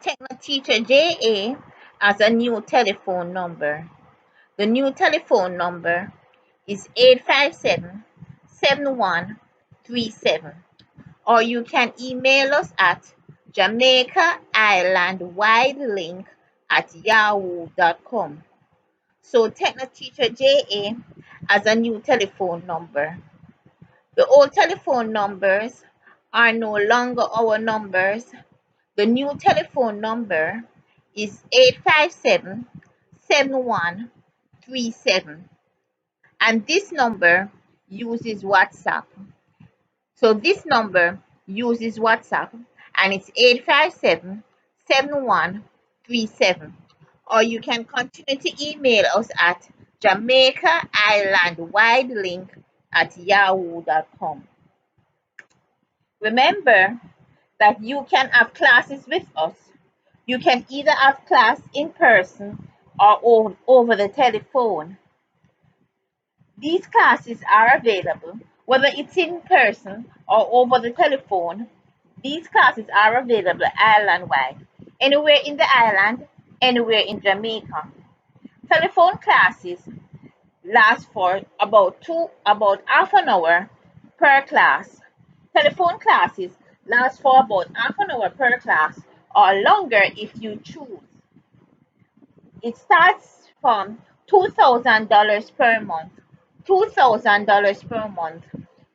Techno Teacher JA has a new telephone number. The new telephone number is 857-7137, or you can email us at jamaicaislandwidelink@yahoo.com. So Techno Teacher JA has a new telephone number. The old telephone numbers are no longer our numbers. The new telephone number is 857-7137, and this number uses WhatsApp. So this number uses WhatsApp, and it's 857-7137. Or you can continue to email us at jamaicaislandwidelink@yahoo.com. Remember that you can have classes with us. You can either have class in person or over the telephone. These classes are available whether it's in person or over the telephone. These classes are available island-wide, anywhere in the island, anywhere in Jamaica. Telephone classes last for about half an hour per class. Telephone classes last for about half an hour per class or longer if you choose. It starts from $2,000 per month. $2,000 per month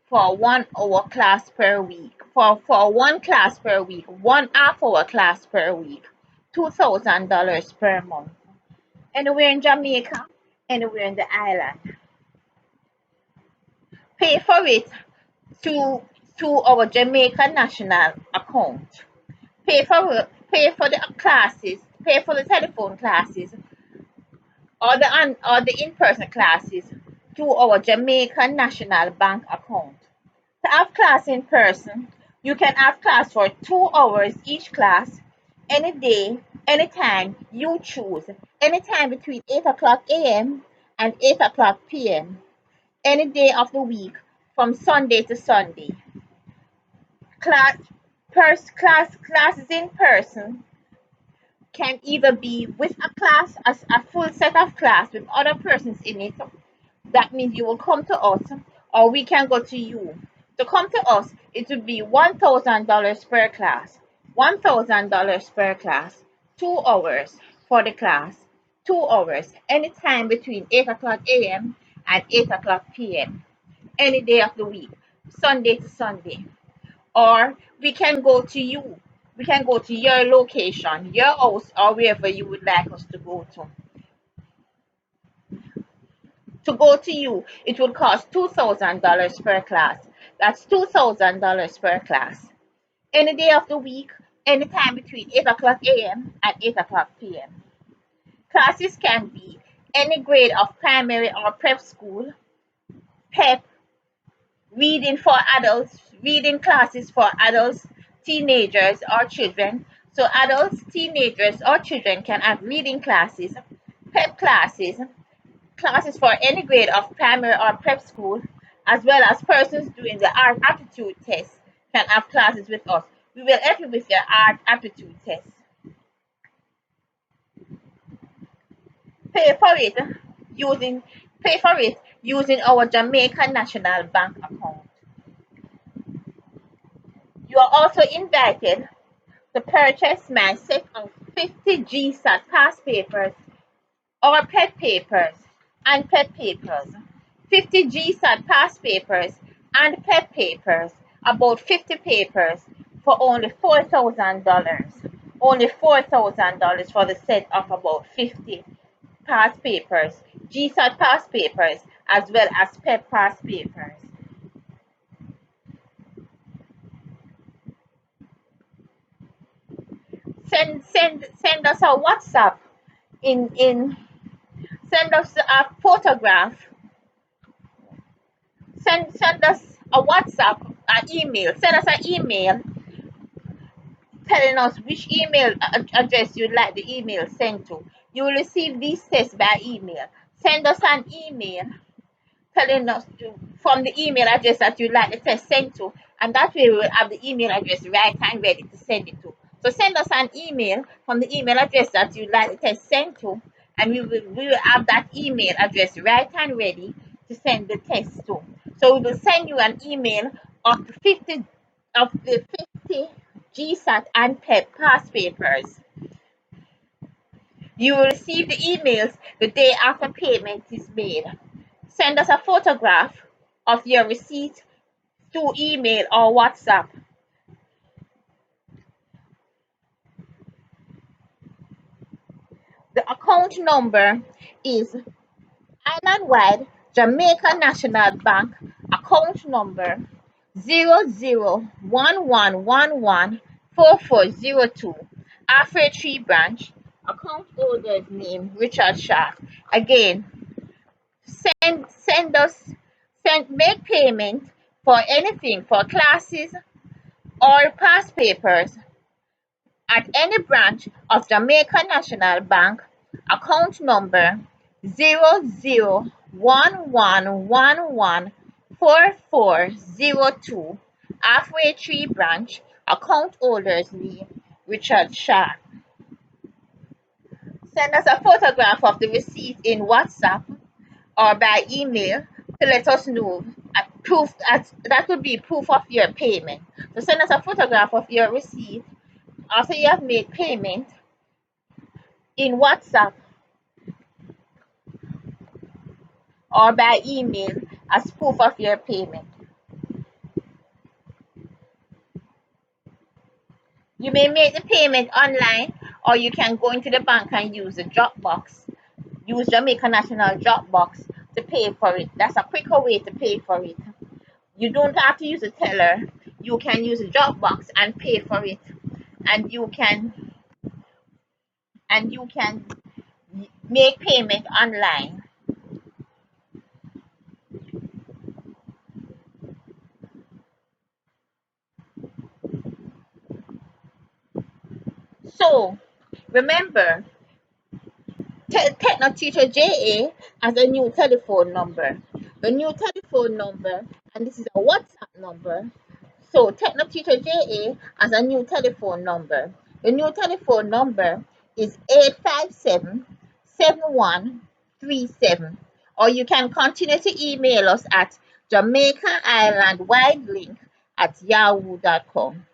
for 1 hour class per week. For one class per week, 1 half hour class per week. $2,000 per month. Anywhere in Jamaica, anywhere in the island. Pay for it to our Jamaica national account. Pay for the classes, pay for the telephone classes or the in-person classes to our Jamaica National Bank account. To have class in person, you can have class for 2 hours each class, any day, anytime you choose, anytime between 8 o'clock a.m. and 8 o'clock p.m., any day of the week from Sunday to Sunday. Classes in person can either be with a class, as a full set of class with other persons in it. That means you will come to us, or we can go to you. To come to us, it would be $1,000 per class. $1,000 per class. 2 hours for the class. 2 hours, anytime between 8 o'clock a.m. and 8 o'clock p.m. Any day of the week, Sunday to Sunday. Or we can go to you. We can go to your location, your house, or wherever you would like us to go to. To go to you, it would cost $2,000 per class. That's $2,000 per class. Any day of the week, anytime between 8 o'clock a.m. and 8 o'clock p.m. Classes can be any grade of primary or prep school, PEP, reading for adults, reading classes for adults, teenagers, or children. So adults, teenagers, or children can have reading classes, PEP classes, classes for any grade of primary or prep school, as well as persons doing the art aptitude test can have classes with us. We will help you with your art aptitude test. Pay for it using Pay for it using our Jamaica National Bank account. You are also invited to purchase my set of 50 GSAT past papers or PET papers and PET papers. 50 GSAT past papers and PET papers, about 50 papers for only $4,000. Only $4,000 for the set of about 50 past papers, GSAT past papers, as well as PET past papers. Send us a WhatsApp in send us a photograph. Send us a WhatsApp, an email. Send us an email telling us which email address you'd like the email sent to. You will receive these tests by email. Send us an email telling us from the email address that you'd like the test sent to, and that way we will have the email address right and ready to send it to. So send us an email from the email address that you'd like the test sent to, and we will have that email address right and ready to send the test to. So we will send you an email of the 50 GSAT and PEP past papers. You will receive the emails the day after payment is made. Send us a photograph of your receipt through email or WhatsApp. The account number is Island-wide Jamaica National Bank account number 0011114402, Afro Tree Branch. Account holder's name Richard Shaw. Again, make payment for anything, for classes or past papers at any branch of Jamaica National Bank, account number 0011114402, Halfway Tree Branch, account holder's name Richard Shaw. Send us a photograph of the receipt in WhatsApp or by email to let us know proof that would be proof of your payment. So send us a photograph of your receipt after you have made payment in WhatsApp or by email as proof of your payment. You may make the payment online, or you can go into the bank and use the Dropbox. Use Jamaica National Dropbox to pay for it. That's a quicker way to pay for it. You don't have to use a teller. You can use a Dropbox and pay for it, and you can make payment online. So remember, Techno Teacher JA has a new telephone number. The new telephone number, and this is a WhatsApp number. So Techno Teacher JA has a new telephone number. The new telephone number is 857-7137. Or you can continue to email us at Jamaica Island Wide Link at yahoo.com.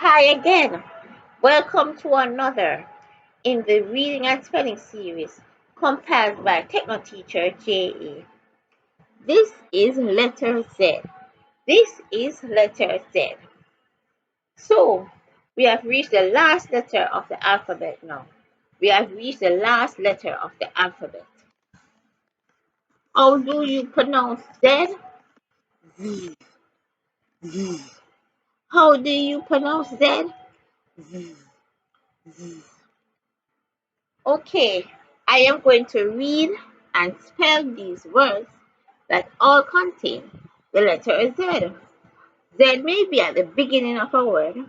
Hi again. Welcome to another in the reading and spelling series compiled by Techno-Teacher JA. This is letter Z. This is letter Z. So, we have reached the last letter of the alphabet now. We have reached the last letter of the alphabet. How do you pronounce Z? Z. Z. How do you pronounce Z? Z. Z. Okay, I am going to read and spell these words that all contain the letter Z. Z may be at the beginning of a word,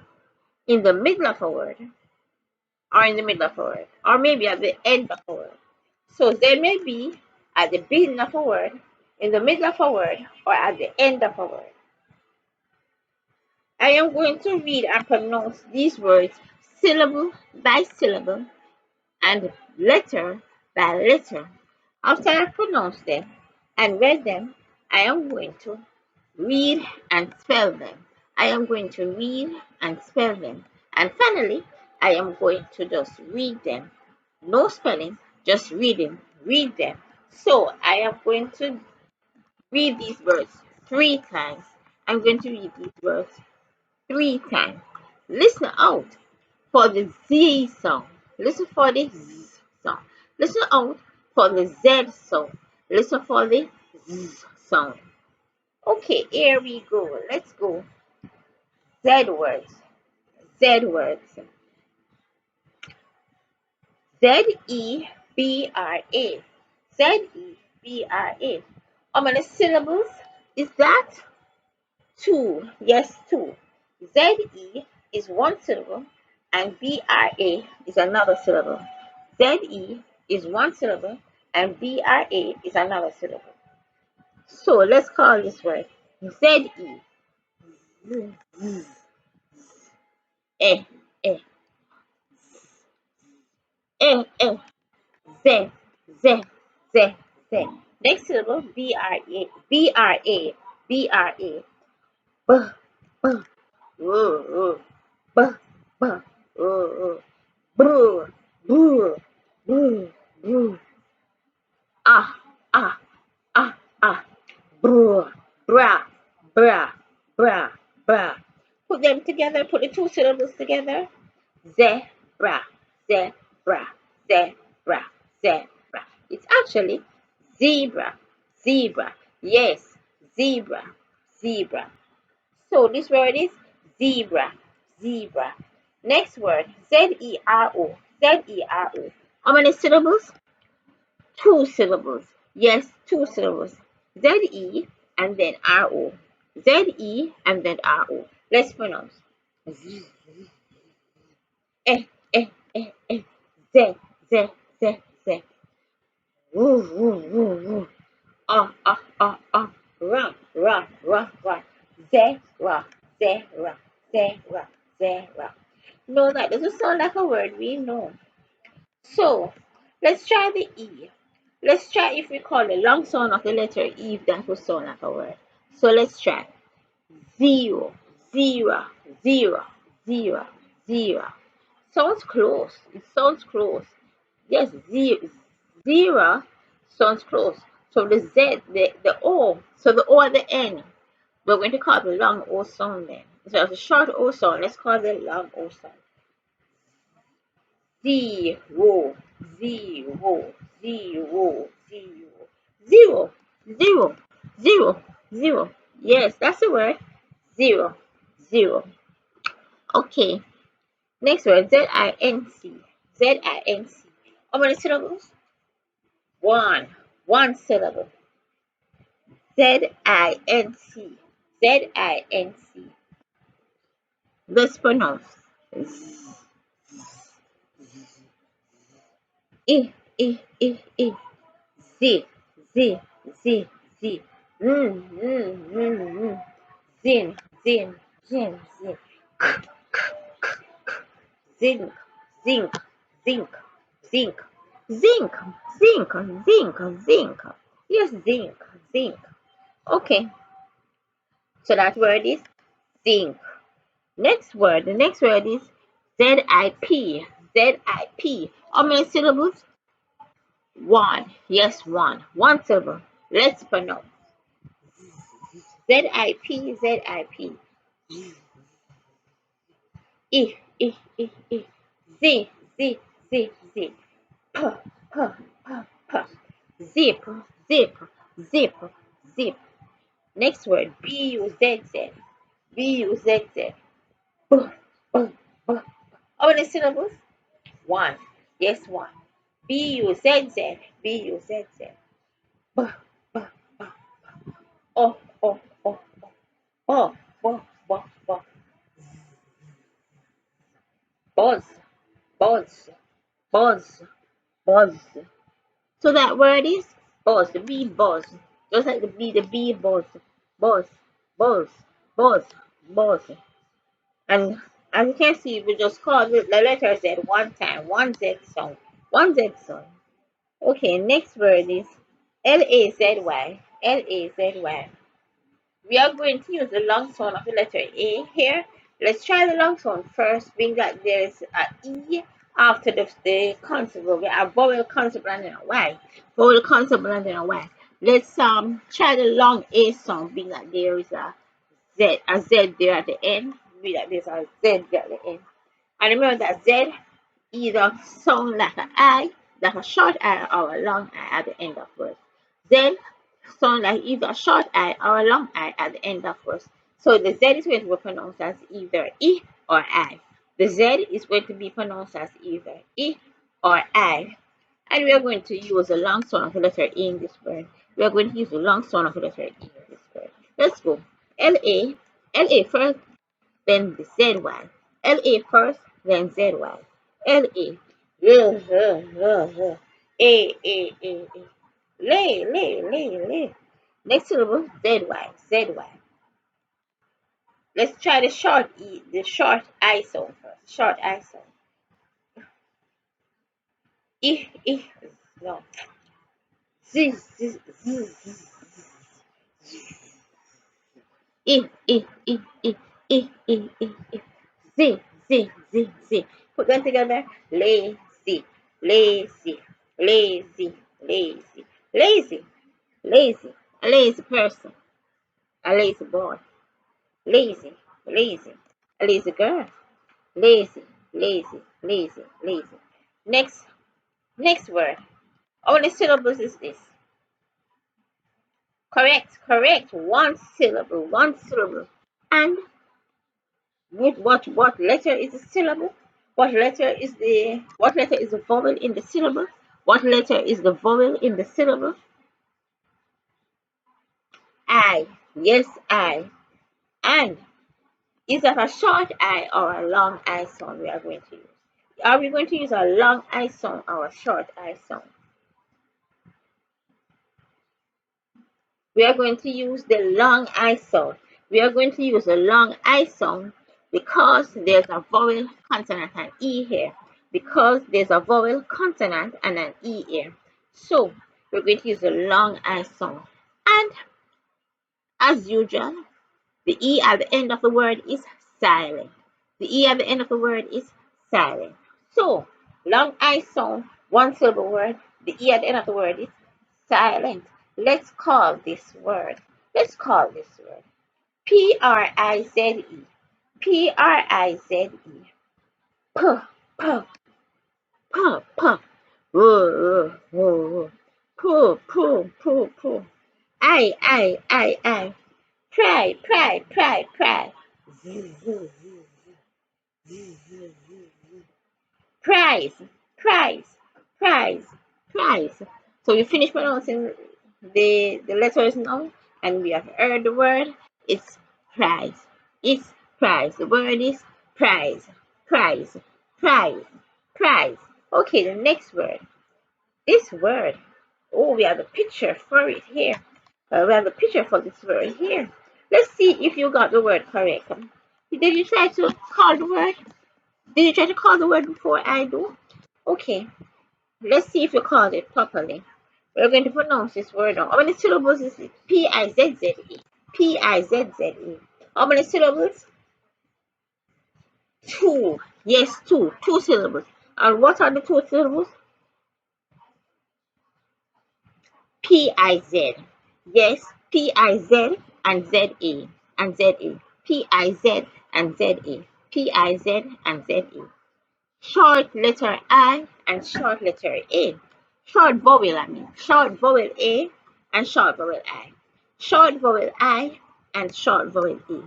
in the middle of a word, or in the middle of a word, or maybe at the end of a word. So Z may be at the beginning of a word, in the middle of a word, or at the end of a word. I am going to read and pronounce these words syllable by syllable and letter by letter. After I pronounce them and read them, I am going to read and spell them. I am going to read and spell them. And finally, I am going to just read them. No spelling, just reading. Read them. So I am going to read these words 3 times. I'm going to read these words 3 times. Listen out for the Z sound. Listen for the Z sound. Listen out for the Z sound. Listen for the Z sound. Okay, here we go. Let's go. Z words. Z words. Z-E-B-R-A. Z-E-B-R-A. How many syllables is that? 2. Yes, 2. Z-E is one syllable and B-R-A is another syllable. Z-E is one syllable and B-R-A is another syllable. So let's call this word Z-E. Eh, eh, eh, eh. Z, Z, Z, Z. Next syllable B-R-A, B-R-A, B-R-A. B, B, B, B, Boo, boo, boo, boo. Ah, ah, ah, ah. Boo, bra, bra, bra, bra. Put them together, put the two syllables together. Zebra, zebra, zebra, zebra. It's actually zebra, zebra. Yes, zebra, zebra. So this word is zebra, zebra. Next word, Z-E-R-O, Z-E-R-O. How many syllables? 2 syllables. Yes, 2 syllables. Z-E and then R-O. Z-E and then R-O. Let's pronounce. Eh, eh, eh, eh. Z, Z, Z, Z. Woo, woo, woo, woo. Ah, ah, ah, ah. Ra, ra, ra, ra. Zebra, zebra, zebra, zebra. No, that doesn't sound like a word we know. So, let's try the E. Let's try if we call the long sound of the letter E, if that will sound like a word. So let's try. Zero, zero, zero, zero, zero. Sounds close. It sounds close. Yes, zero sounds close. So the Z, the O, so the O at the end, we're going to call the long O sound then. So it's a short O sound. Let's call the long O sound. Zero, zero, zero, zero, zero, zero, zero, zero. Yes, that's the word. Zero, zero. Okay. Next word, Z-I-N-C. Z-I-N-C. How many syllables? One. One syllable. Z-I-N-C. Z-I-N-C. Let's pronounce. I, I, I, I. Z, Z, Z, Z. Zin, zin, zin, zin. Zinc, zinc, zinc, zinc, zinc, zinc, zinc, zinc. Yes, zinc, zinc. Okay, so that word is zinc. Next word. The next word is Z-I-P. Z-I-P. How many syllables? One. Yes, one. One syllable. Let's pronounce. Z-I-P. Z-I-P. I, I, I, I. Z, Z, Z, Z. P, P, P, P. Zip, zip, zip, zip. Next word. B-U-Z-Z. B-U-Z-Z. B, B, B. How many syllables? One. Yes, one. B-U-Z-Z. B-U-Z-Z. B, B, B. Oh, oh, oh, oh, oh, oh, oh. Buzz, buzz, buzz, buzz. So that word is buzz, the bee buzz. Just like the bee buzz, buzz, buzz, buzz, buzz. And as you can see, we just called the letter Z one time, one Z sound, one Z sound. Okay, next word is L-A-Z-Y, L-A-Z-Y. We are going to use the long sound of the letter A here. Let's try the long sound first, being that there is an E after the consonant. We have vowel consonant and a Y. Vowel consonant and a Y. Let's try the long A sound, being that there is a Z there at the end. Being that there's a Z there at the end. And remember that Z either sound like an I, like a short I or a long I at the end of words. Z sound like either a short I or a long I at the end of words. So the Z is going to be pronounced as either I or I. The Z is going to be pronounced as either I or I. And we are going to use a long sound of the letter A in this word. We are going to use the long sound of the letter E in this word. Let's go. L-A, L-A first, then the Z-Y. L-A first, then Z-Y. L-A. A. Lay. Next syllable, Z-Y, Z-Y. Let's try the short E, the short I sound first. Short I sound. I. No. Z, Z, Z, Z. I. Z. Put them together. Lazy, lazy, lazy, lazy, lazy, lazy. A lazy person. A lazy boy. Lazy, lazy. A lazy girl. Lazy, lazy. Next word. How many syllables is this? Correct. One syllable. And with what letter is the syllable? What letter is the vowel in the syllable? What letter is the vowel in the syllable? I. Yes, I. And is that a short I or a long I sound we are going to use? Are we going to use a long I sound or a short I sound? We are going to use the long I sound. We are going to use a long I sound because there's a vowel, consonant, and E here. Because there's a vowel, consonant, and an E here. So we're going to use a long I sound. And as usual, the E at the end of the word is silent. The E at the end of the word is silent. So long I sound, one syllable word. The E at the end of the word is silent. Let's call this word. Prize. Prize. P, p, p, p. Poo. I. Pry. Prize, prize, prize. So we finish pronouncing the letters now, and we have heard the word. It's prize. It's prize. The word is prize, prize, prize, prize. Okay, the next word. This word. Oh, we have a picture for it here. We have a picture for this word here. Let's see if you got the word correct. Did you try to call the word? Did you try to call the word before I do? Okay, let's see if you called it properly. We're going to pronounce this word now. How many syllables is it? P-I-Z-Z-E. P-I-Z-Z-E. How many syllables? Two. Yes, two. Two syllables. And what are the two syllables? P-I-Z. Yes, P-I-Z and Z-A. And Z-A. P-I-Z and Z-A. P-I-Z and Z-A. Short letter I and short letter A. Short vowel, I mean. Short vowel A and short vowel I. Short vowel I and short vowel E.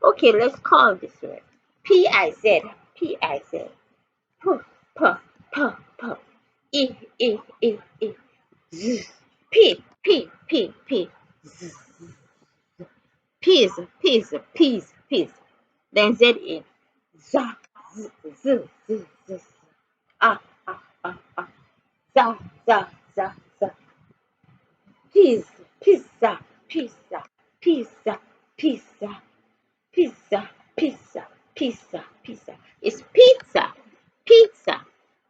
Okay, let's call this word. P-I-Z. P-I-Z. P, P, P, P. E, E, E, E. Z. P, P, P, P. Z. Peas, peas, peas, peas. Then Z-A. Z, Z, Z, Z, Z. Ah, ah, ah, ah. Za, za, za, za. Pizza, pizza, pizza, pizza, pizza, pizza, pizza, pizza, pizza. It's pizza, pizza,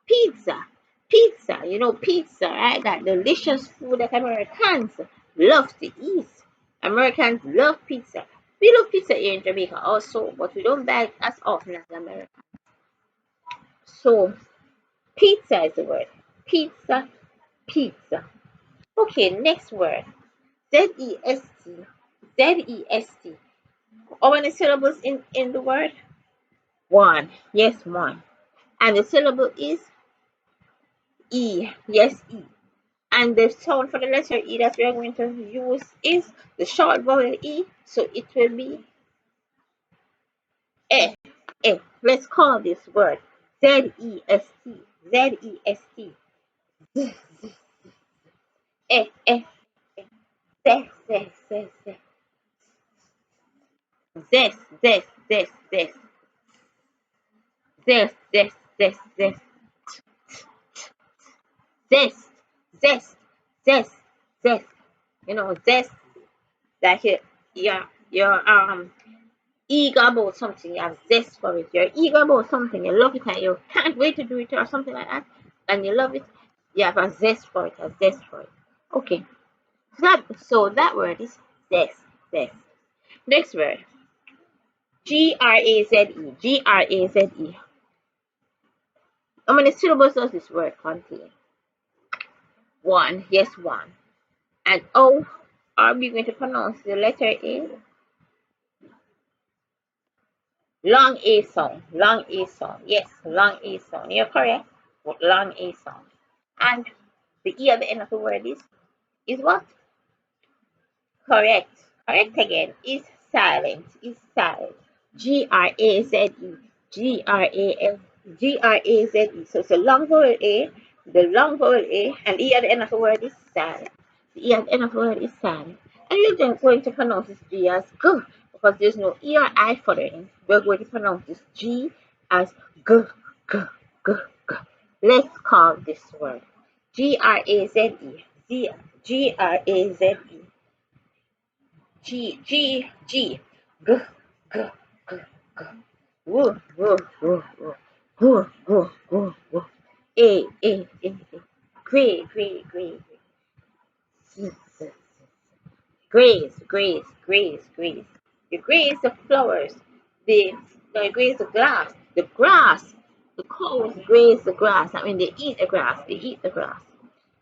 pizza, pizza. You know, pizza, right? That delicious food that Americans love to eat. Americans love pizza. We love pizza here in Jamaica also, but we don't buy it as often as America. So, pizza is the word. Pizza, pizza. Okay, next word. Z-E-S-T. Z-E-S-T. How many syllables in the word? One. Yes, one. And the syllable is E. Yes, E. And the sound for the letter E that we are going to use is the short vowel E. So it will be E. E. Let's call this word Z-E-S-T. Z-E-S-T. Z, E, E, Z, Z, Z, Z. Zest, zest, zest, zest. Zest, zest, zest, zest. Zest, zest, zest, zest. You know, zest, like you're eager about something, you have zest for it. You're eager about something, you love it and you can't wait to do it or something like that, and you love it, you have a zest for it, a zest for it. Okay. So that word is zest, zest. Next word. G-R-A-Z-E. G-R-A-Z-E. How many syllables does this word contain? One. Yes, one. And O, are we going to pronounce the letter A? Long A sound. Long A sound. Yes, long A sound. You're correct. Long A sound. And the E at the end of the word is what? Correct. Correct again. Is silent. Is silent. G-R-A-Z-E. G-R-A-S. G-R-A-Z-E. So it's a long vowel A, the long vowel A, and E at the end of the word is silent. The E at the end of the word is silent. And you're then going to pronounce this G as G, because there's no E or I for the end. We're going to pronounce this G as G, G, G, G. Let's call this word G-R-A-Z-E. G-R-A-Z-E. G, G, G. G, G, G, G. Woo, woo, woo, woo. Woo, woo, woo, woo. A, A, A, A. Gray, gray, gray, gray. Grace, grace, grace, grace. You graze the flowers. They graze the grass. The grass. The cows graze the grass. I mean, they eat the grass. They eat the grass.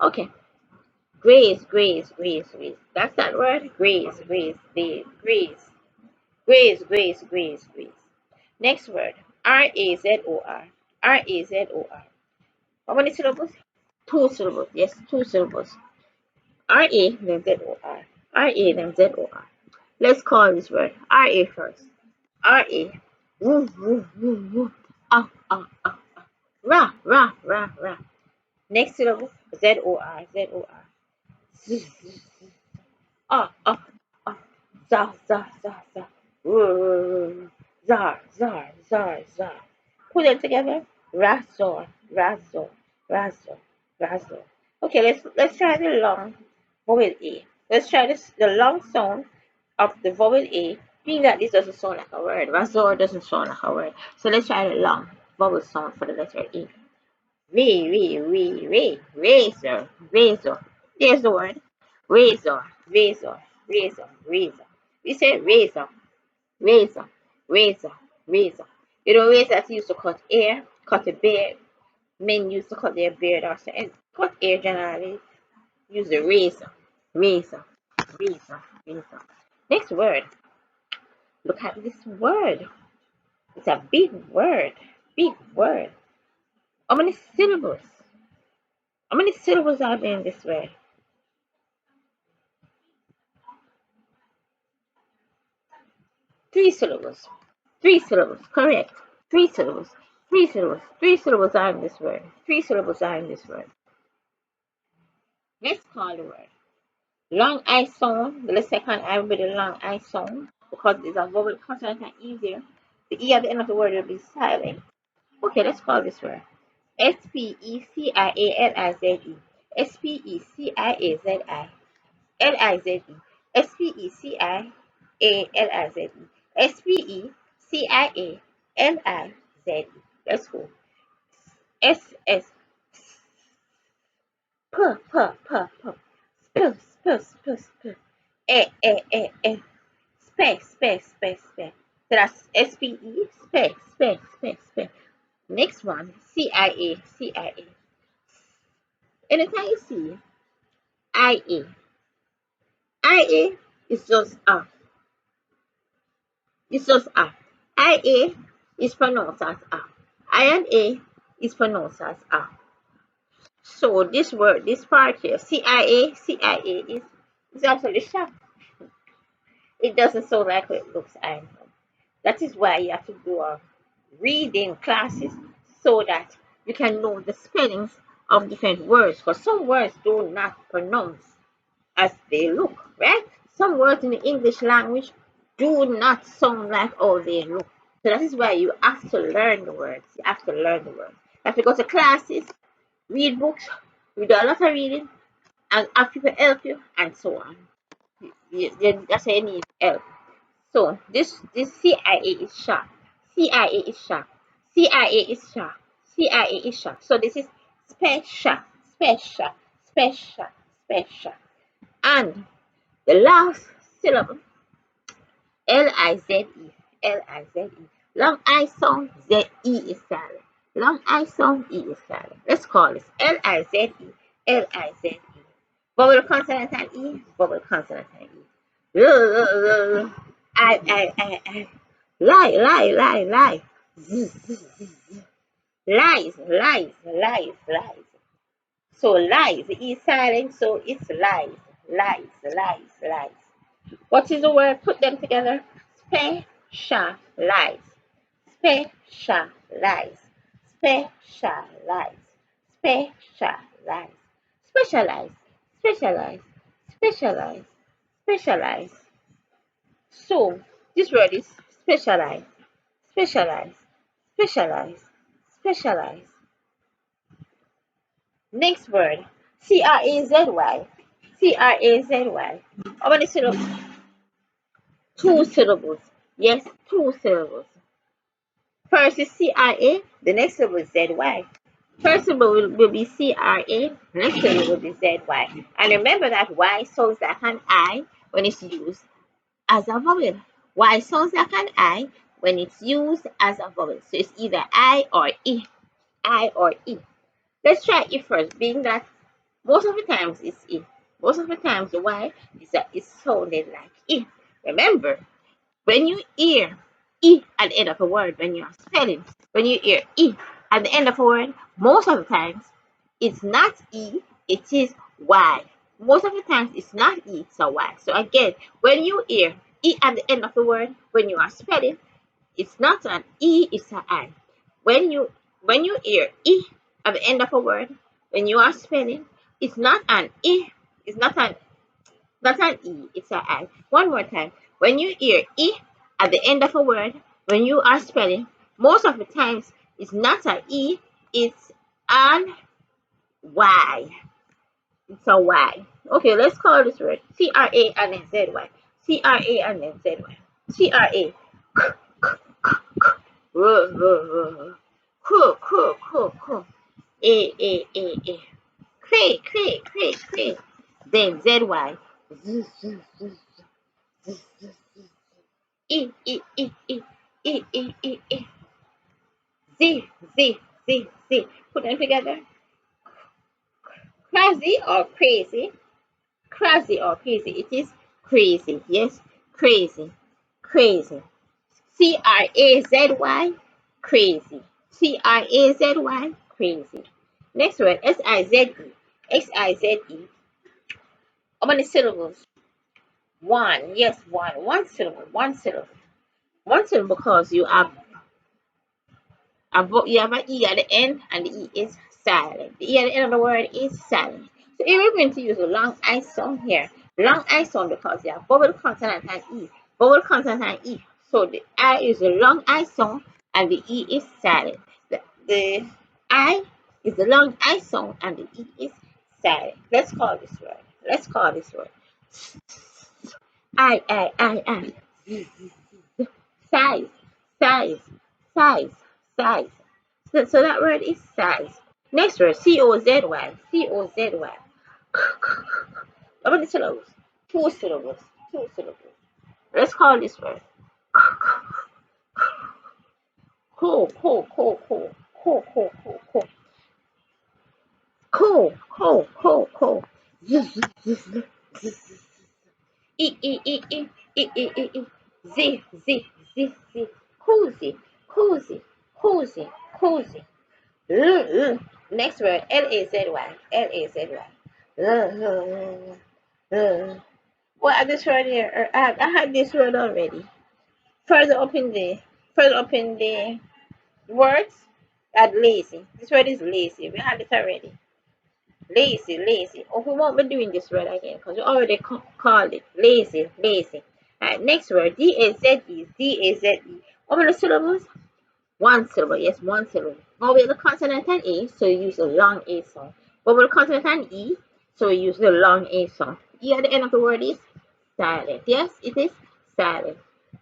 Okay. Graze, graze, graze, graze. That's that word. Graze, graze, graze, graze. Graze, graze, graze, graze. Next word. R-A-Z-O-R. R-A-Z-O-R. How many syllables? Two syllables. Yes, two syllables. R-A then Z-O-R. R-A then Z-O-R. Let's call this word R-A first. R-A. Woo, woo, woo, woo. Ah, ah, ah, ah. Ra, ra, ra, ra. Next syllable. Z-O-R. Z-O-R. Z, z, z. Ah, ah, ah. Za, za, za, za. Woo. Zar, zar, zar, zar. Put them together. Razor, razor, razor, razor. Okay, let's try the long vowel A. Let's try this the long sound of the vowel A, being that this doesn't sound like a word. Razor doesn't sound like a word. So let's try the long vowel sound for the letter A. Razor, razor. There's the word. Razor, razor, razor, razor. We say razor, razor, razor, razor. You know, ways that used to cut hair, cut a beard. Men used to cut their beard or something. Cut hair generally. Use a razor. Razor. Razor. Razor. Next word. Look at this word. It's a big word. Big word. How many syllables? How many syllables are there in this word? 3 syllables. 3 syllables. Correct. 3 syllables. 3 syllables. 3 syllables are in this word. 3 syllables are in this word. Let's call the word. Long I sound. The second I will be the long I sound because it's a vowel consonant and easier. The E at the end of the word will be silent. Okay, let's call this word. Specialize. Specialize. Lize. Specialize. Specialize. Let's go. S S P P P P Sp Sp Sp Sp E Spe Spe Spe Spe. So that's SPE Spe Spe Spe Spe. Next one CIA. Anytime you see IA is just A. It's just A. IA is pronounced as A. I and A is pronounced as A. So this word, this part here, CIA is absolutely sharp. It doesn't sound like what it looks like. That is why you have to do a reading classes so that you can know the spellings of different words. Because some words do not pronounce as they look, right? Some words in the English language do not sound like how they look. So that is why you have to learn the words. You have to learn the words. You have to go to classes, read books, we do a lot of reading, and have people help you, and so on. That's why you need help. So this CIA is sharp. CIA is sharp. CIA is sharp. CIA is sharp. So this is special, special, special, special. And the last syllable, Lize. Lize. Long I sound, Z-E is silent. Long I sound, E is silent. Let's call this Lize. Lize. Vowel consonant and E, vowel consonant and E. I. Lie. Lies. So lies, the E is silent, so it's lies. What is the word? Put them together. Specialize. Specialize. Specialize. Specialize. Specialize. Specialize. Specialize. Specialize. So this word is specialize. Specialize. Specialize. Specialize. Next word. Crazy. Crazy. How many syllables? 2 syllables. Yes, 2 syllables. First is CRA, the next syllable is ZY. First syllable will be CRA, the next syllable will be ZY. And remember that Y sounds like an I when it's used as a vowel. Y sounds like an I when it's used as a vowel. So it's either I or E. I or E. Let's try E first, being that most of the times it's E. Most of the times the Y is sounded like E. Remember, when you hear E at the end of a word, when you are spelling, when you hear E at the end of a word, most of the times it's not E, it is Y. Most of the times it's not E, it's a Y. So again, when you hear E at the end of the word, when you are spelling, it's not an E, it's an I. When you hear E at the end of a word, when you are spelling, it's not an E, it's not an E, it's an I. One more time. When you hear E at the end of a word, when you are spelling, most of the times it's not an E, it's an Y. It's a Y. Okay, let's call this word CRA and then ZY. CRA and then ZY. CRA. Cool. A. Cray. Then ZY. E. Z, Z, Z, Z. Put them together. Crazy or crazy? Crazy or crazy? It is crazy. Yes, crazy, crazy. Crazy, crazy. Crazy, crazy. Next word, Size. Size. How many syllables? One. Yes, one. One syllable. One syllable. One syllable because you have an E at the end and the E is silent. The E at the end of the word is silent. So here we're going to use a long I sound here. Long I sound because you have vowel consonant and E. Vowel consonant and E. So the I is a long I sound and the E is silent. The I is the long I sound and the E is silent. Let's call this word. Let's call this word. I. Size, size, size, size. So that word is size. Next word, Cozy, Cozy. How many syllables? Two syllables, two syllables. Let's call this word. Cool, cool, cool, cool, cool, cool, cool, cool. Cool, cool, cool, cool. E. Z. Cozy, cozy, cozy, cozy. Next word, Lazy. What are this word here? I had this word already. Further up in the words, add lazy. This word is lazy. We had it already. Lazy. Oh, we won't be doing this word again because we already called it lazy. Alright, next word, Daze. How many syllables? One syllable, yes, one syllable. Vowel consonant and A, so you use a long A sound. Vowel consonant and E, so you use the long A sound. E at the end of the word is silent. Yes, it is silent.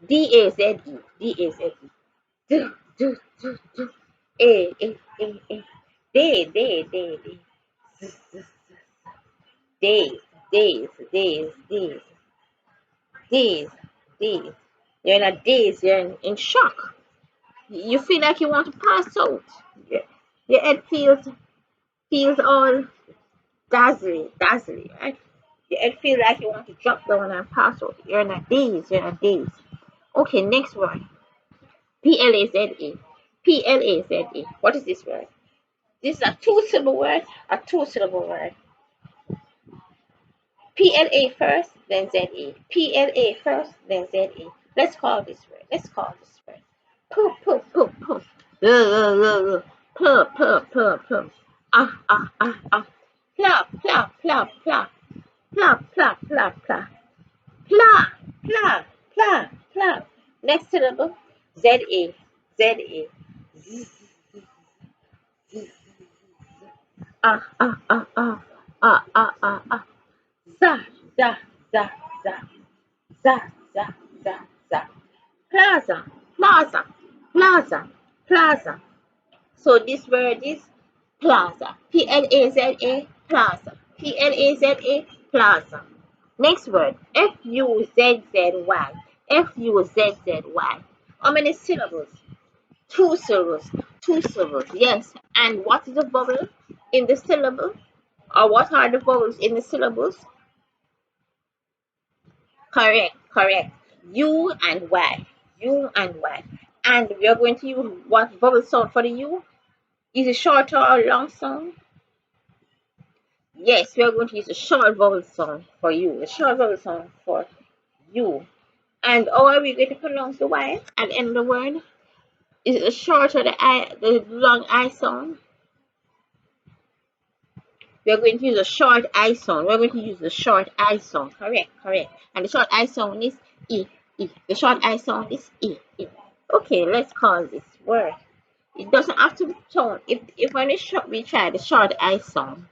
Daze. Daze. Do. A. Day. Days. Days. You're in a daze, you're in shock. You feel like you want to pass out. Your head feels all dazzling, right? Your head feels like you want to drop down and pass out. You're in a daze. Okay, next word. Plaza. Plaza. What is this word? This is a two-syllable word. PLA first, then ZA. PLA first, then ZA. Let's call this word. Poo. Puh. Ah. Plop. Plop. Plop. Next syllable, ZA. Ah. Ah. Za, za, za, za. Za. Plaza. So this word is plaza. Plaza. Plaza. Next word, Fuzzy. How many syllables? Two syllables. Yes. And what is the vowel in the syllable? Or what are the vowels in the syllables? Correct. U and Y. And we are going to use what vowel sound for the U? Is it short or long sound? Yes, we are going to use a short vowel sound for you. A short vowel sound for you. And how are we going to pronounce the Y at the end of the word? Is it the short or the long I sound? We are going to use a short I sound. We're going to use the short I sound. Correct. And the short I sound is E. The short I sound is E. Okay, let's call this word. It doesn't have to sound. If when we try the short I sound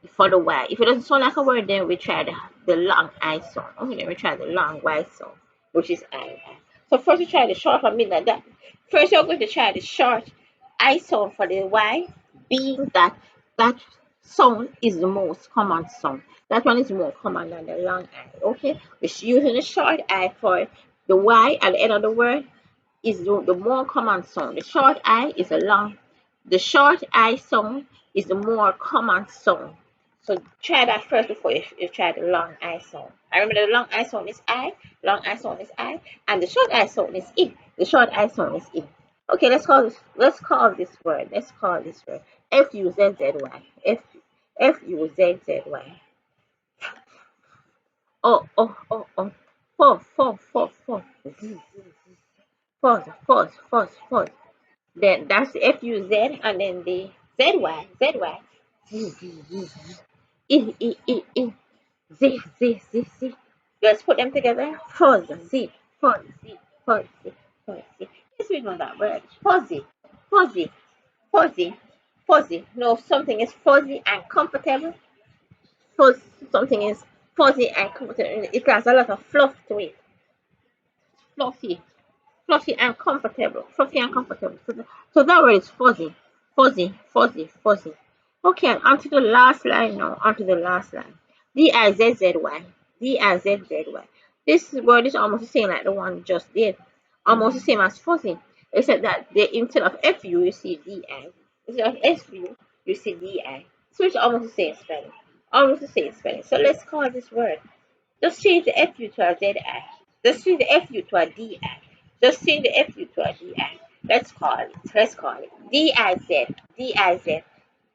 for the Y. If it doesn't sound like a word, then we try the long I sound. Okay, then we try the long Y sound, which is I. So first we try the short one, like that. First you're going to try the short I sound for the Y, being that sound is the most common sound. That one is more common than the long I. Okay, we're using the short I for the Y at the end of the word. is the more common sound. The short I is a long. The short I sound is the more common sound. So try that first before you try the long I sound. I remember the long I sound is I, long I sound is I, and the short I sound is I. The short I sound is I. Okay, let's call this word. Let's call this word F-U-Z-Z-Y. F-U-Z-Z-Y. Oh. Four. Pause. Then that's the F-U-Z and then the Z-Y. I. Z. Let's put them together. Fuzzy. Yes, we know that word. Fuzzy. No, something is fuzzy and comfortable. Fuzz, something is fuzzy and comfortable. It has a lot of fluff to it. Fluffy. Fluffy and comfortable. So that word is fuzzy. Okay, and onto the last line now. Onto the last line. D-I-Z-Z-Y. D-I-Z-Z-Y. This word is almost the same like the one just did. Almost the same as fuzzy. Except that instead of F-U, you see D-I. Instead of S-U, you see D-I. So it's almost the same spelling. So let's call this word. Just change the F-U to a Z-I. Just change the F-U to a D-I. Just change the F-U to a D-I. Let's call it. D-I-Z. D-I-Z.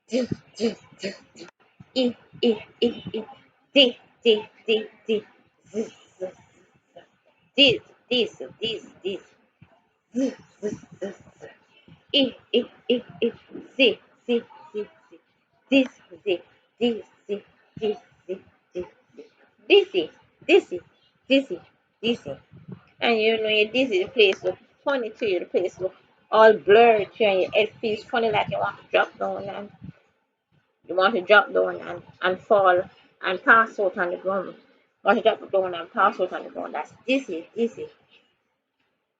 D, D, D, D. I. D, D, D, D. Z, Z, Z. This. Z, Z, Z. I. Z, Z, Z, Z. This, Z, this, Z, this, Z, this, Z. Dizzy. And you know you're dizzy, the place look funny to you, the place look all blurry to you, and your head feels funny like you want to drop down and fall and pass out on the ground. Want to drop down and pass out on the ground. That's dizzy.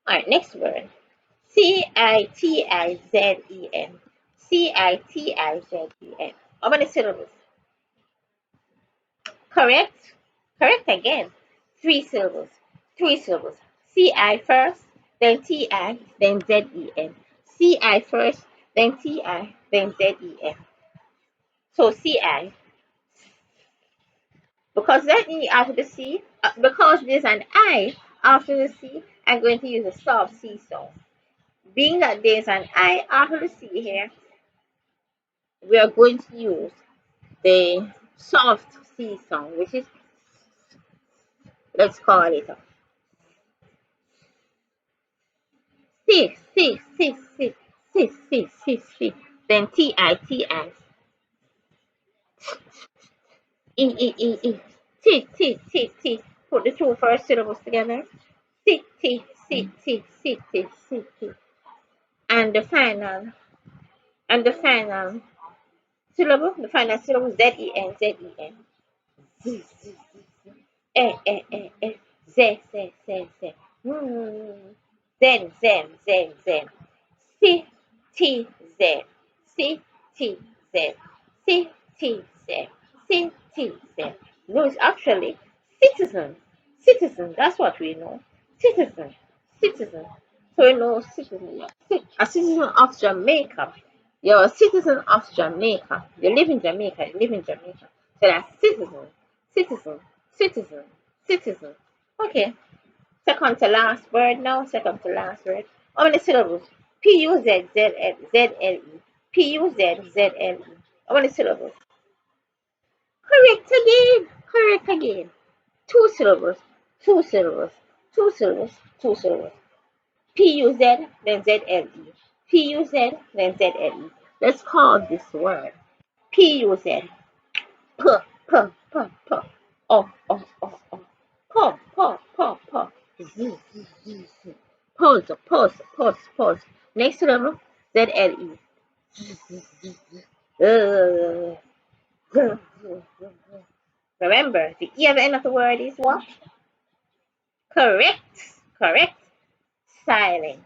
Alright, next word. Citizen. Citizen. How many syllables? Correct? Correct again. Three syllables. C-I first, then T-I, then Z-E-N. C-I first, then T-I, then Z-E-N. So C-I. Because that E after the C, because there's an I after the C, I'm going to use a soft C sound. Being that there's an I after the C here, we are going to use the soft C sound, which is, let's call it C. Then T-I. E. T. Put the two first syllables together. T. And the final syllable, Z-E-N. Z. Z. Zen. C-T-Z. C-T-Z. C-T-Z. C-T-Z. No, it's actually citizen. That's what we know. Citizen. So you know citizen. A citizen of Jamaica. You're a citizen of Jamaica. You live in Jamaica. So that's citizen. Okay. Second to last word now. How many syllables? P-U-Z-Z-L-E. P-U-Z-Z-L-E. How many syllables? Correct again. Two syllables. Two syllables. P-U-Z, then Z-L-E. P-U-Z, then Z-L-E. Let's call this word. P-U-Z. P. Oh. Paw. Pause. Next syllable, Z-L-E. Remember, the E at the end of the word is what? Correct. Silent.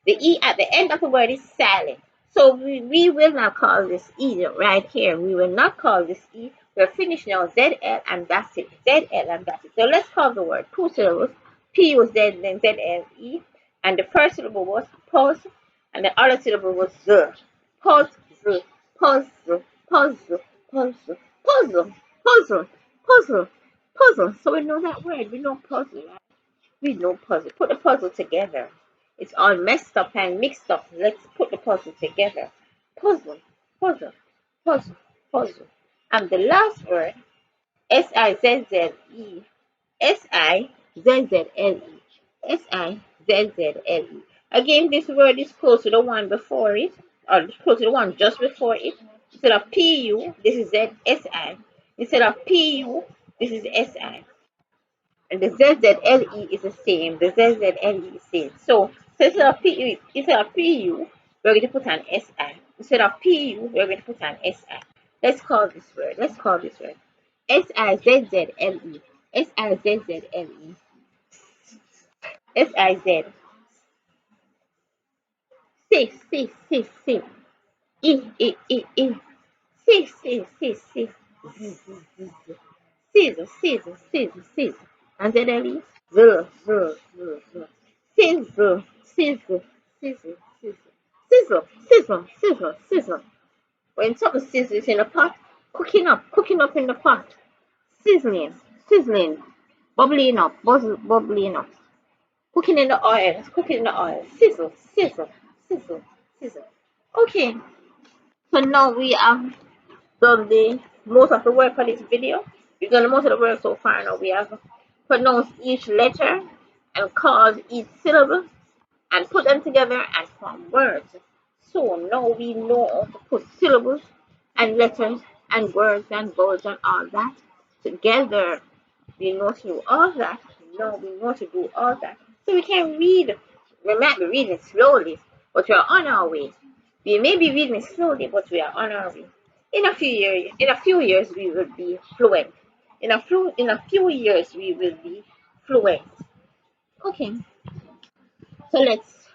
The E at the end of the word is silent. So we will not call this E right here. We will not call this E. We're finished now. ZL and that's it. So let's call the word. Two syllables. P-U-Z, then Z-L-E. And the first syllable was pause, and the other syllable was the. Pause, puzzle, puzzle, puzzle, puzzle, puzzle, puzzle, puzzle. So we know that word. We know puzzle. Right? We know puzzle. Put the puzzle together. It's all messed up and mixed up. Let's put the puzzle together. Puzzle, puzzle, puzzle, puzzle. And the last word, Sizzle. Sizzle. Sizzle. Again, this word is close to the one before it, or close to the one just before it. Instead of PU, this is ZSI. Instead of PU, this is SI. And the ZZLE is the same. The ZZLE is the same. So instead of PU, we're going to put an SI. Instead of PU, we're going to put an SI. Let's call this word. Sizzle. Sizzle. Siz. Si. E. Si. Sizzle. And then Ellie. Z. Sizzle. Sizzle. When something sizzles in a pot, cooking up in the pot. Sizzling, bubbling up. Cooking in the oil. Sizzle. Okay, so now we have done the most of the work for this video. We've done most of the work so far. Now we have pronounced each letter and called each syllable and put them together and form words. So now we know how to put syllables and letters and words and words and all that together. We know to do all that. Now we know to do all that. So we can read. We might be reading slowly, but we are on our way. We may be reading slowly, but we are on our way. In a few years, we will be fluent. In a few years, we will be fluent. Okay, so let's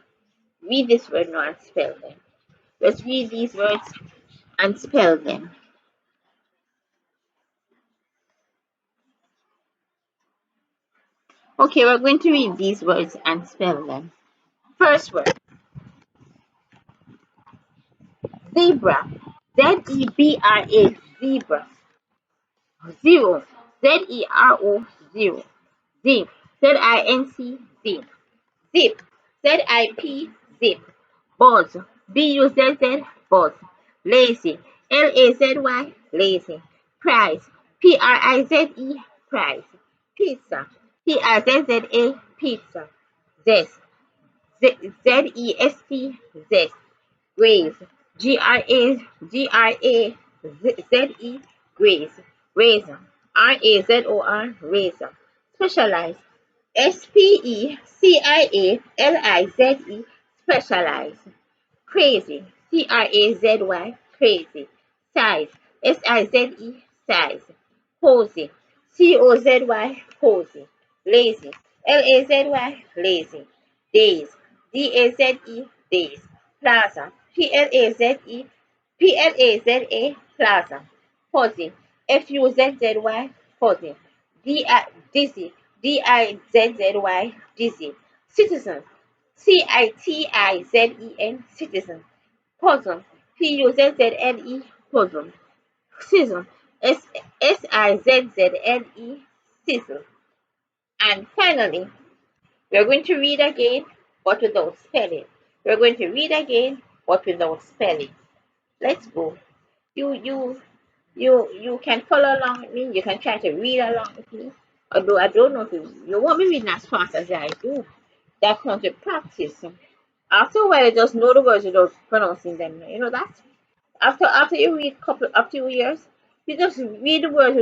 read this word now and spell them. Let's read these words and spell them. Okay, we're going to read these words and spell them. First word, zebra. Zebra. Zebra. Zero. Zero. Zero. Zip. Zinc. Zip. Zip. Zip. Zip. Buzz. Buzz. Buzz. Lazy. Lazy. Lazy. Prize. Prize. Prize. Pizza. Pizza. Pizza. Zest. Zest. Zest. Graze. Graze. Graze. Razor. Razor. Razor. Specialize. Specialize. Specialize. Crazy. Crazy. Crazy. Size. Size. Size. Posy. Cozy. Lazy. Lazy. Days. Days. Plaza. Plaza. Fuzzy. Fuzzy. Dizzy. Dizzy. Citizen. Citizen. Puzzle. Puzzle. Sizzle. Sizzle. Sizzle. And finally, we're going to read again, but without spelling. We're going to read again, but without spelling. Let's go. You can follow along with me. You can try to read along with me. Although I don't know if you won't be reading as fast as I do. That comes with practice. After a while, you just know the words without pronouncing them. You know that? After you read a few years, you just read the words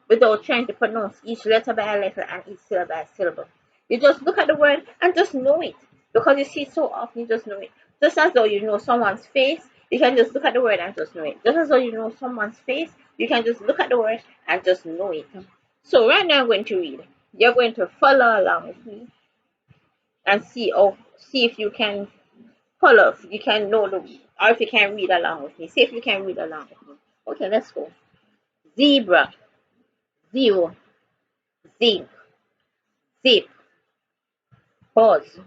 without trying to pronounce each letter by letter and each syllable by syllable. You just look at the word and just know it. Because you see it so often, you just know it. Just as though you know someone's face, you can just look at the word and just know it. Just as though you know someone's face, you can just look at the word and just know it. So right now I'm going to read. You're going to follow along with me and see if you can follow, if you can know the, or if you can read along with me. See if you can read along with me. Okay, let's go. Zebra. Zero. Zinc. Zip. Buzz.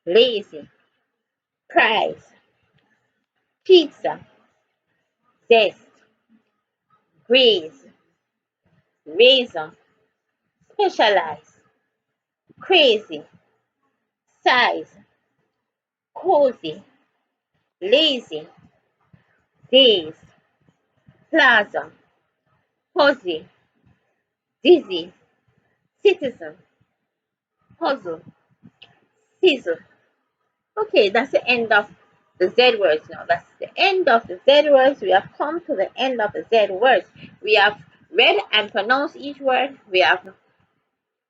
lazy, prize, pizza, zest, graze, razor, specialize, crazy, size, cozy, lazy, days, plaza, fuzzy, dizzy, citizen, puzzle, sizzle. Okay, that's the end of the Z words now. That's the end of the Z words. We have come to the end of the Z words. We have read and pronounced each word. We have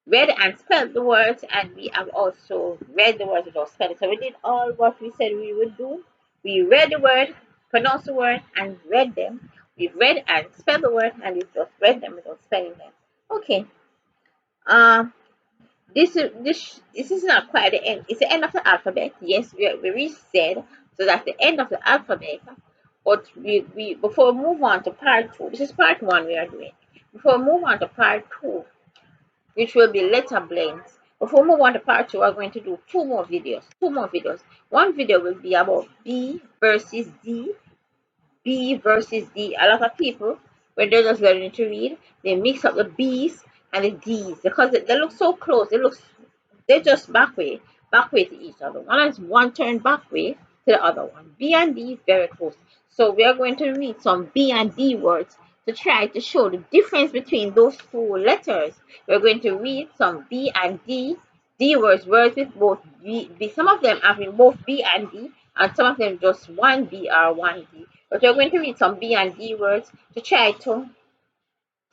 read and spelled the words, and we have also read the words without spelling. So we did all what we said we would do. We read the word, pronounced the word, and read them. We've read and spelled the word, and we've just read them without spelling them. Okay. Um, this is not quite the end. It's the end of the alphabet. Yes, we reached Z, so that's the end of the alphabet. But we before we move on to part two, this is part one we are doing. Before we move on to part two, which will be letter blends. Before we move on to part two, we're going to do two more videos. Two more videos. One video will be about B versus D. B versus D. A lot of people, when they're just learning to read, they mix up the B's and the D's because they look so close. They're just back way to each other. One is one turn back way to the other one. B and D very close. So we are going to read some B and D words to try to show the difference between those two letters. We're going to read some B and D words, words with both B. Some of them having both B and D, and some of them just one B or one D. But we're going to read some B and D words to try to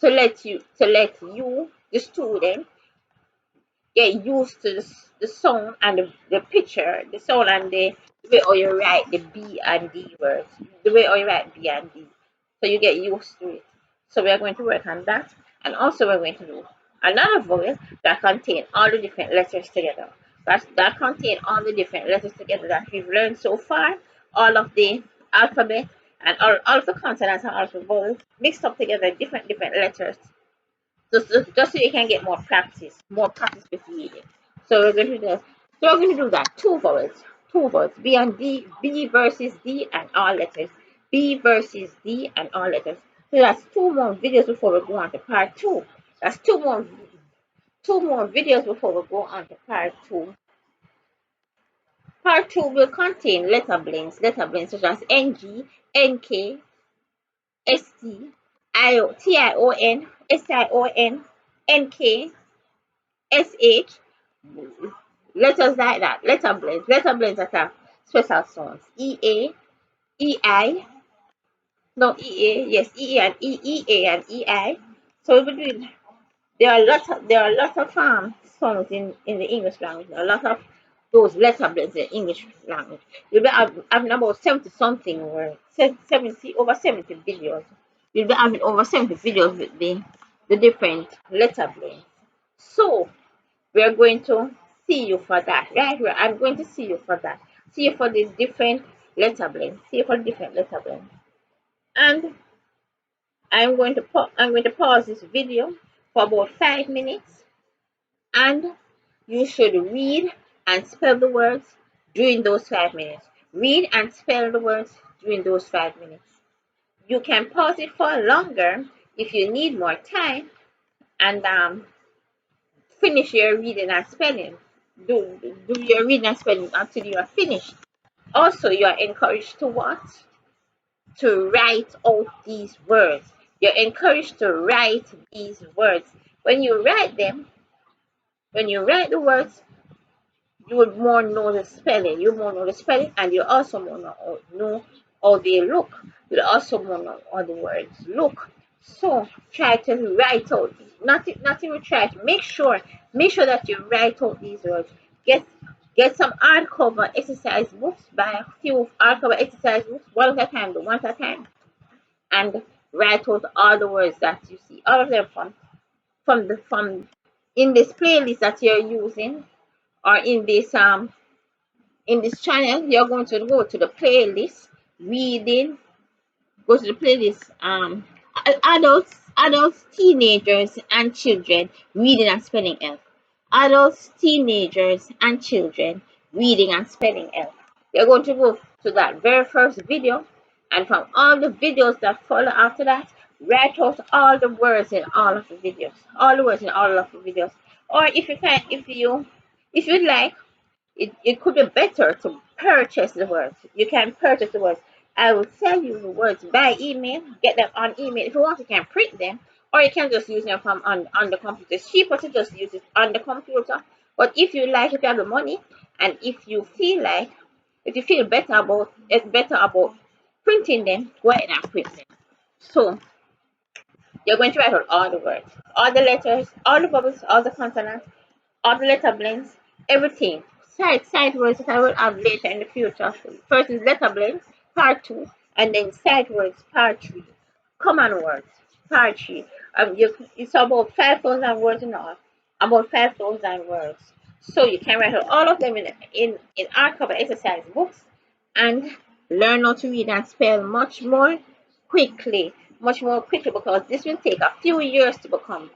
let you, the student, get used to the sound and the picture, the sound and the way how you write the B and D words, the way how you write B and D. So you get used to it. So we are going to work on that. And also we're going to do another vowel that contain all the different letters together. That contain all the different letters together that we've learned so far, all of the alphabet and all of the consonants and all of the vowels mixed up together, different letters just so you can get more practice with reading. So we're going to do that. So we're going to do that. Two vowels. B and D, B versus D and all letters. B versus D and all letters. So that's two more videos before we go on to part two. That's two more videos before we go on to part two. Part two will contain letter blends such as NG, NK, ST, TION, SION, NK, SH, letters like that, letter blends that are special sounds. EA, EI, no EA, yes, EA and EEA and EI. So we'll be doing, there are lots of songs in the English language, a lot of those letter blends in the English language. You'll be having about 70 something or 70 over 70 videos. You'll be having over 70 videos with the different letter blends. So we are going to see you for that. Right here, I'm going to see you for that. See you for these different letter blends. See you for different letter blends. And I'm going to pause this video for about 5 minutes, and you should read and spell the words during those 5 minutes. Read and spell the words during those 5 minutes. You can pause it for longer if you need more time, and finish your reading and spelling. Do your reading and spelling until you are finished. Also, you are encouraged to what? To write out these words. You're encouraged to write these words. When you write them, when you write the words, you would more know the spelling. You more know the spelling, and you also more know how they look. You also more know how the words look. So try to write out. Not even try to make sure that you write out these words. Get some hardcover exercise books. Buy a few hardcover exercise books, one at a time, one at a time, and write out all the words that you see. All of them from in this playlist that you're using, or in this channel. You're going to go to the playlist reading, go to the playlist adults, teenagers and children reading and spelling help. Adults, teenagers and children reading and spelling help. You're going to go to that very first video, and from all the videos that follow after that, write out all the words in all of the videos, all the words in all of the videos. Or if you can, if you'd like, it could be better to purchase the words. You can purchase the words. I will send you the words by email. Get them on email. If you want, you can print them, or you can just use them from on the computer. It's cheaper to just use it on the computer. But if you like, if you have the money, and if you feel like, if you feel better about printing them, go ahead and print them. So you're going to write out all the words, all the letters, all the bubbles, all the consonants, all the letter blends, everything. Side words that I will have later in the future. First is letter blends, part two, and then side words, part three. Common words, part three. It's about 5,000 words in all. About 5,000 words. So you can write out all of them in hardcover exercise books and learn how to read and spell quickly, much more quickly, because this will take a few years to become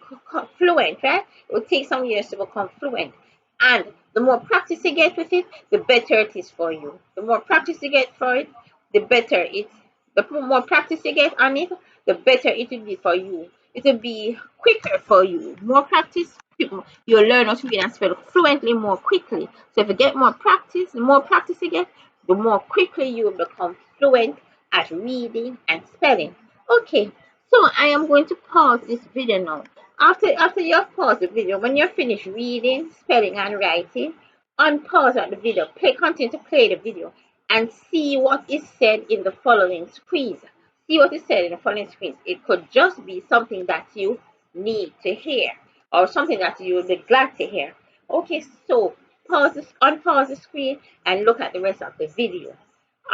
fluent, right? It will take some years to become fluent. And the more practice you get with it, the better it is for you. The more practice you get for it, the better it. The more practice you get on it, the better it will be for you. It will be quicker for you. More practice, you'll learn how to read and spell fluently more quickly. So if you get more practice, the more practice you get, the more quickly you will become fluent at reading and spelling. Okay, so I am going to pause this video now. After you have paused the video, when you're finished reading, spelling, and writing, unpause at the video, continue to play the video, and see what is said in the following screens. See what is said in the following screens. It could just be something that you need to hear, or something that you would be glad to hear. Okay, so unpause the screen and look at the rest of the video.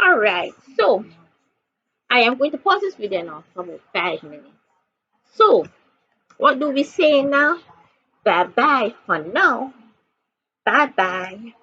All right, so I am going to pause this video now for about 5 minutes. So, what do we say now? Bye bye for now. Bye bye.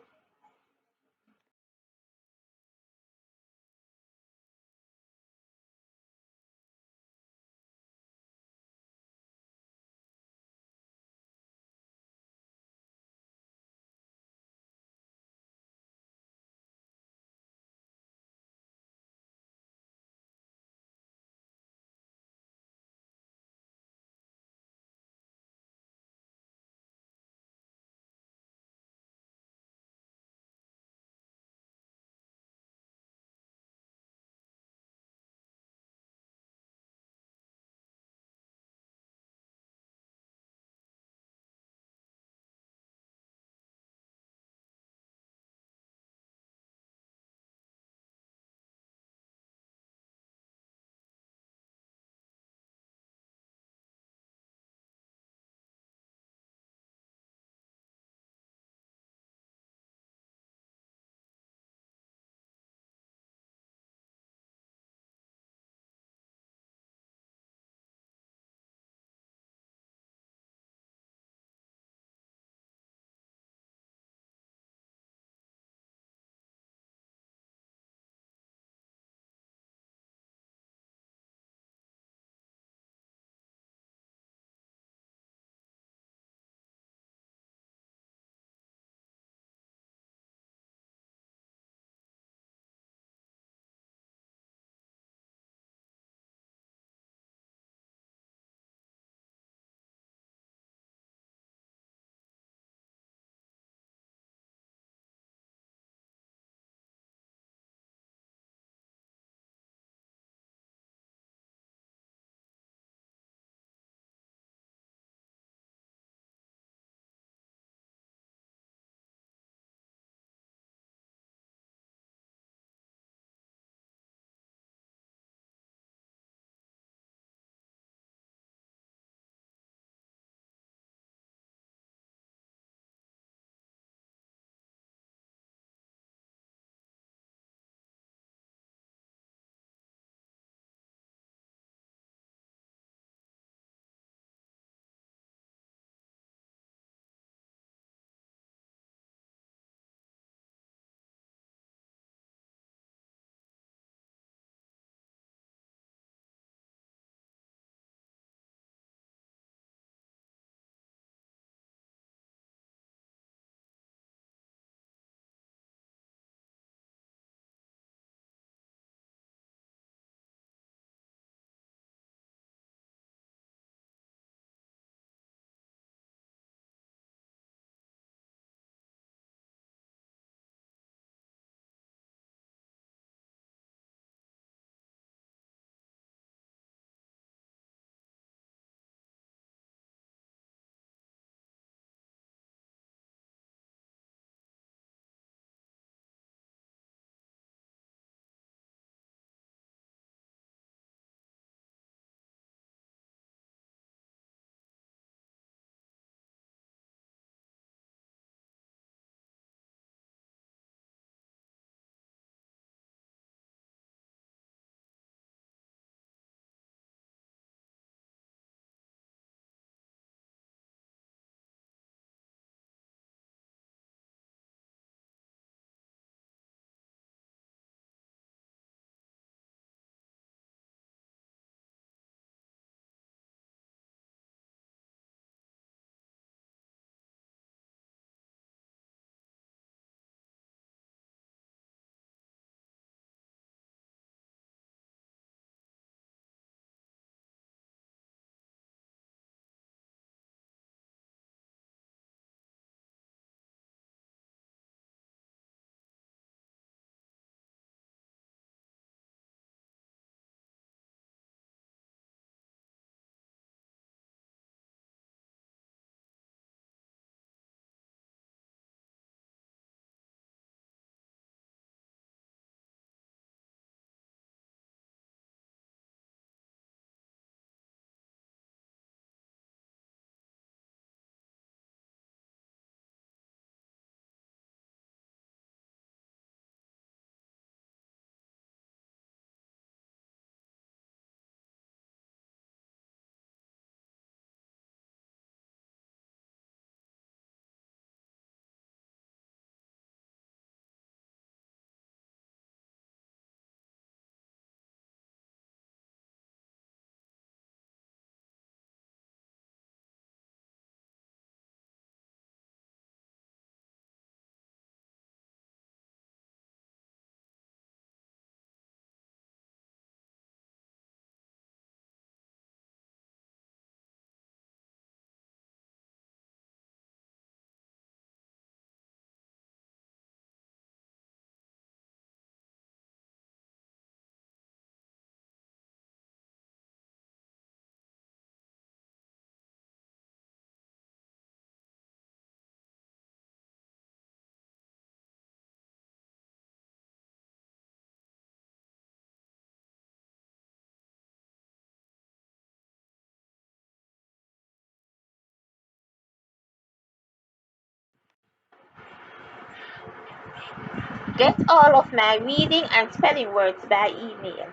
Get all of my reading and spelling words by email.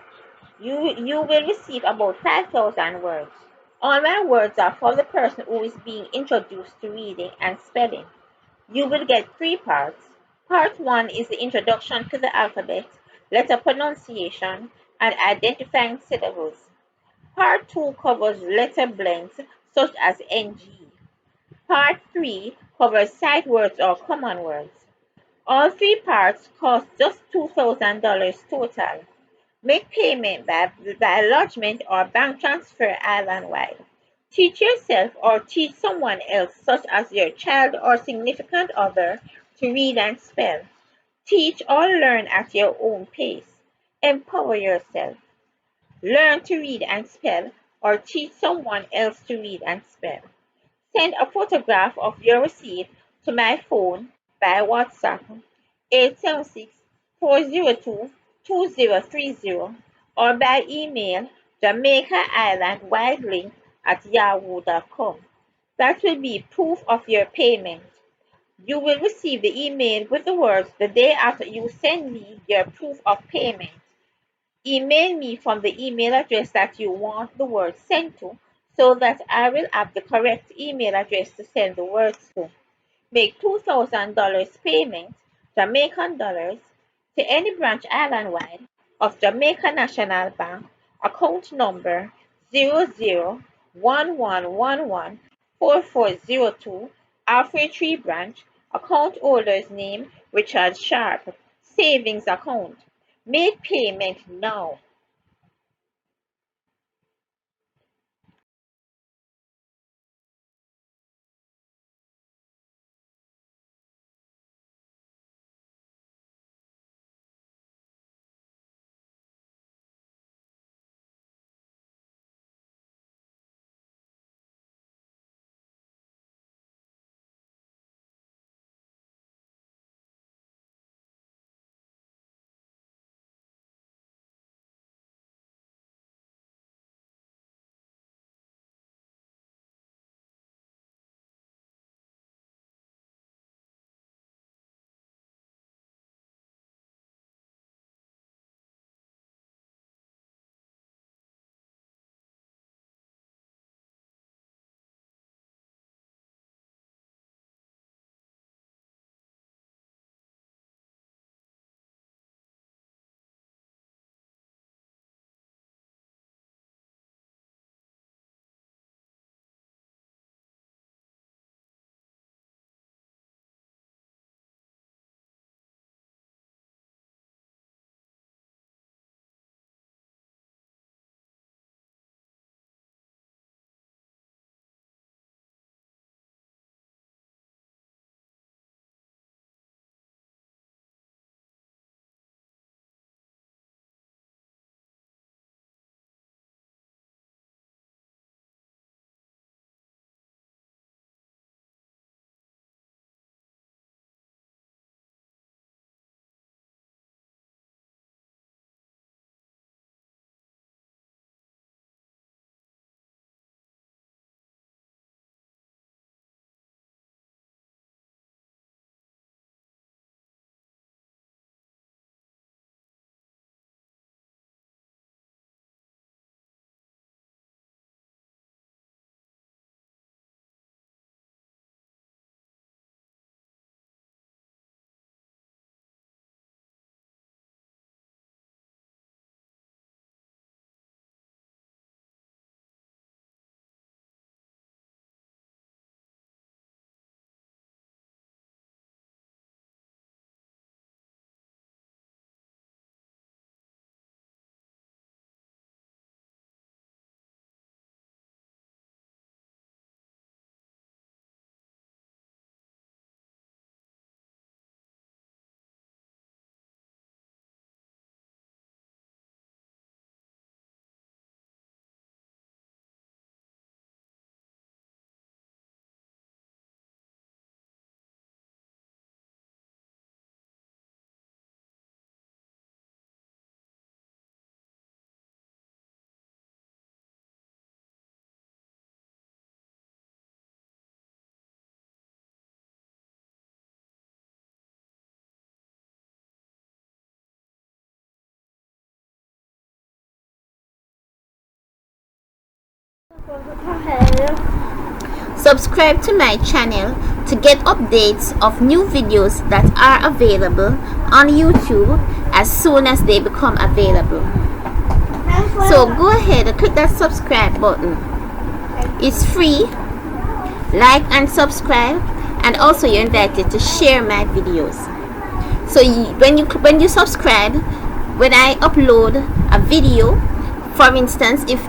You will receive about 5,000 words. All my words are for the person who is being introduced to reading and spelling. You will get three parts. Part one is the introduction to the alphabet, letter pronunciation, and identifying syllables. Part two covers letter blends such as NG. Part three covers sight words or common words. All three parts cost just $2,000 total. Make payment by lodgement or bank transfer island-wide. Teach yourself or teach someone else, such as your child or significant other, to read and spell. Teach or learn at your own pace. Empower yourself. Learn to read and spell, or teach someone else to read and spell. Send a photograph of your receipt to my phone by WhatsApp 876-402-2030 or by email JamaicaIslandWideLink@yahoo.com. That will be proof of your payment. You will receive the email with the words the day after you send me your proof of payment. Email me from the email address that you want the words sent to so that I will have the correct email address to send the words to. Make $2,000 payment, Jamaican dollars, to any branch island-wide of Jamaica National Bank, account number 0011114402, Alfred Tree Branch, account holder's name Richard Sharp, savings account. Make payment now. Subscribe to my channel to get updates of new videos that are available on YouTube as soon as they become available. So go ahead and click that subscribe button. It's free. Like and subscribe, and also you're invited to share my videos. So when you subscribe, when I upload a video, for instance, if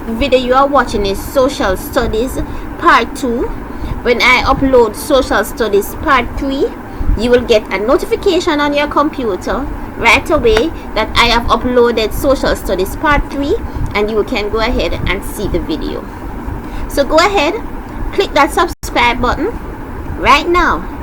the video you are watching is social studies part 2, when I upload social studies part 3, you will get a notification on your computer right away that I have uploaded social studies part 3, and you can go ahead and see the video. So go ahead, click that subscribe button right now.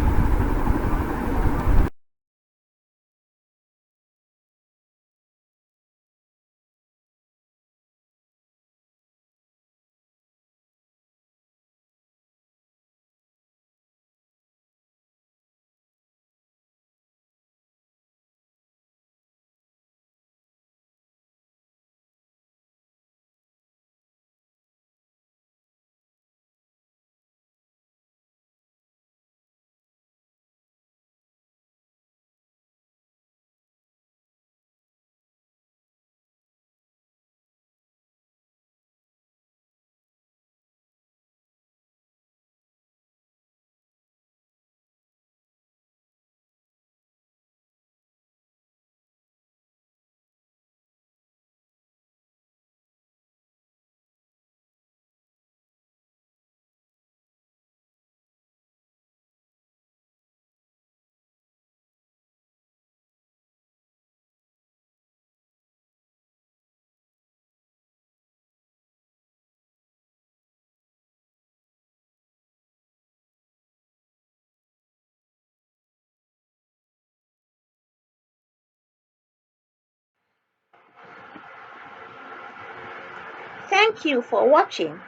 Thank you for watching.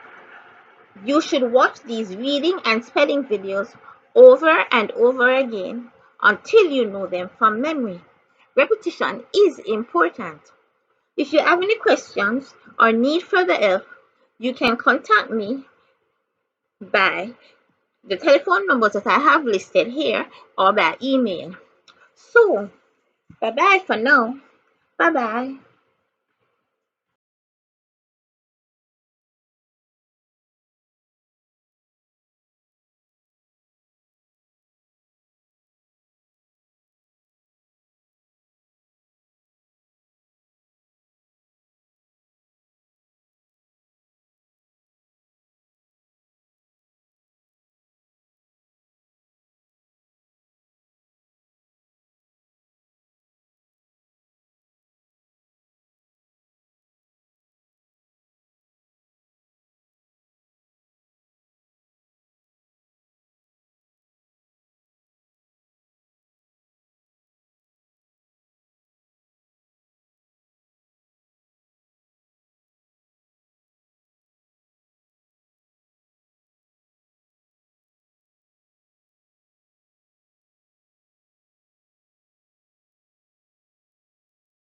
You should watch these reading and spelling videos over and over again until you know them from memory. Repetition is important. If you have any questions or need further help, you can contact me by the telephone numbers that I have listed here or by email. So, bye bye for now. Bye bye.